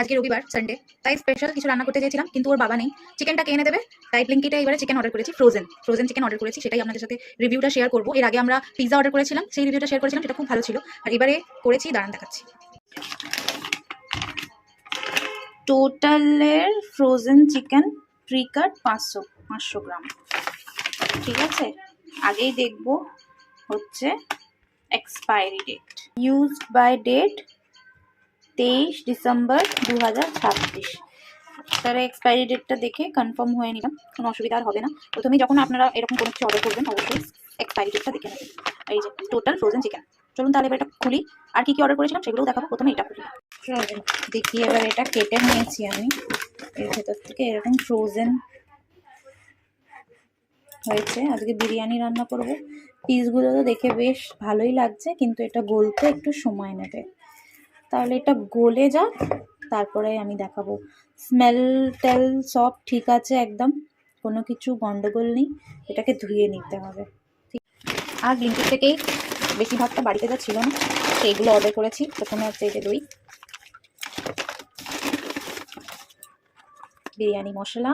আজকে রবিবার সানডে, তাই স্পেশাল কিছু রান্না করতে চেয়েছিলাম, কিন্তু ওর বাবা নেই। চিকেনটা কে এনে দেবে? তাই ব্লিঙ্কিটে এবারে চিকেন অর্ডার করেছি, ফ্রোজেন চিকেন অর্ডার করেছি। সেটাই আপনাদের সাথে রিভিউটা শেয়ার করবো। এর আগে আমরা পিৎজা অর্ডার করেছিলাম, সেই রিভিউটা শেয়ার করেছিলাম, সেটা খুব ভালো ছিল। আর এবারে করেছি, দাঁড়ান দেখাচ্ছি। টোটালের ফ্রোজেন চিকেন প্রিকাট 500 গ্রাম। ঠিক আছে, আগেই দেখবো হচ্ছে expiry date. Used by date 23 December 2026। তাহলে এক্সপায়ারি ডেটটা দেখে কনফার্ম হয়ে নিলাম, কোনো অসুবিধা আর হবে না। প্রথমেই যখন আপনারা এরকম কোনো কিছু অর্ডার করবেন অবশ্যই এক্সপায়ারি ডেটটা দেখে নেবেন। এই যে টোটাল ফ্রোজেন চিকেন। চলুন তাহলে এবার এটা খুলি, আর কি কি অর্ডার করেছিলাম সেগুলোও দেখাবো। প্রথমে এটা খুলি, দেখি এবার এটা কেটে নিয়েছি আমি। এর ভেতর থেকে এরকম ফ্রোজেন হয়েছে। আজকে বিরিয়ানি রান্না করব। পিসগুলো তো দেখে বেশ ভালোই লাগছে, কিন্তু এটা গলতে একটু সময় নেবে। তাহলে এটা গলে যাক, তারপরে আমি দেখাবো। স্মেল টেল সব ঠিক আছে, একদম কোনো কিছু গন্ডগোল নেই। এটাকে ধুয়ে নিতে হবে। ঠিক, আর ব্লিঙ্কিট থেকেই বেশিরভাগটা বাড়িতে যা ছিল না সেইগুলো অর্ডার করেছি। প্রথমে হচ্ছে এই যে দই, বিরিয়ানি মশলা,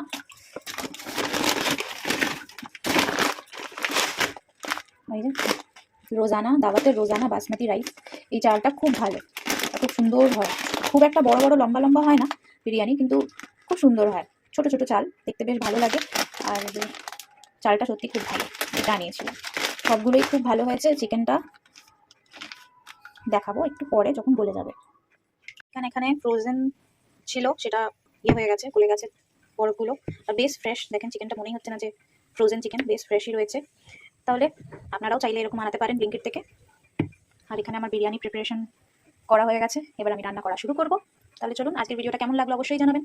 এই যে রোজানা, দাওয়াতের রোজানা বাসমতি রাইস। এই চালটা খুব ভালো, খুব সুন্দর হয়। খুব একটা বড় বড় লম্বা লম্বা হয় না বিরিয়ানি, কিন্তু খুব সুন্দর হয়। ছোট ছোট চাল, দেখতে বেশ ভালো লাগে। আর চালটা সত্যি খুব ভালো, এটা নিয়েছিলাম। সবগুলোই খুব ভালো হয়েছে। চিকেনটা দেখাবো একটু পরে যখন গলে যাবে। এখানে ফ্রোজেন ছিল, সেটা হয়ে গেছে, গলে গেছে বরফগুলো। আর বেশ ফ্রেশ, দেখেন চিকেনটা মনেই হচ্ছে না যে ফ্রোজেন চিকেন, বেশ ফ্রেশই রয়েছে। তাহলে আপনারাও চাইলে এরকম আনাতে পারেন ব্লিঙ্কিট থেকে। আর এখানে আমার বিরিয়ানি প্রিপারেশন করা হয়ে গেছে, এবার আমি রান্না করা শুরু করব। তাহলে চলুন, আজকের ভিডিওটা কেমন লাগলো অবশ্যই জানাবেন।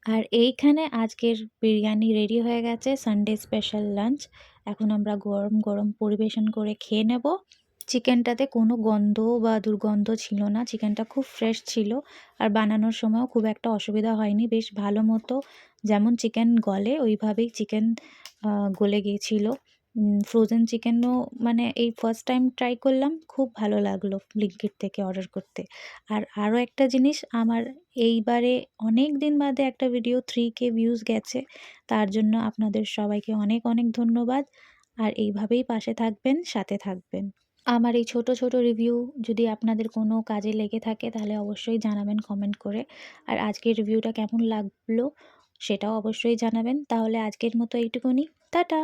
আর এইখানে আজকের বিরিয়ানি রেডি হয়ে গেছে, সানডে স্পেশাল লাঞ্চ। এখন আমরা গরম গরম পরিবেশন করে খেয়ে নেব। চিকেনটাতে কোনো গন্ধ বা দুর্গন্ধ ছিল না, চিকেনটা খুব ফ্রেশ ছিল। আর বানানোর সময়ও খুব একটা অসুবিধা হয়নি, বেশ ভালো মতো যেমন চিকেন গলে ওইভাবেই চিকেন গলে গিয়েছিল। ফ্রোজেন চিকেনও মানে এই ফার্স্ট টাইম ট্রাই করলাম, খুব ভালো লাগলো ব্লিঙ্কিট থেকে অর্ডার করতে। আর আরও একটা জিনিস, আমার এইবারে অনেক দিন বাদে একটা ভিডিও 3K ভিউজ গেছে, তার জন্য আপনাদের সবাইকে অনেক অনেক ধন্যবাদ। আর এইভাবেই পাশে থাকবেন, সাথে থাকবেন। আমার এই ছোট ছোট রিভিউ যদি আপনাদের কোনো কাজে লেগে থাকে তাহলে অবশ্যই জানাবেন কমেন্ট করে। আর আজকের রিভিউটা কেমন লাগলো সেটাও অবশ্যই জানাবেন। তাহলে আজকের মতো এইটুকুনি, টাটা।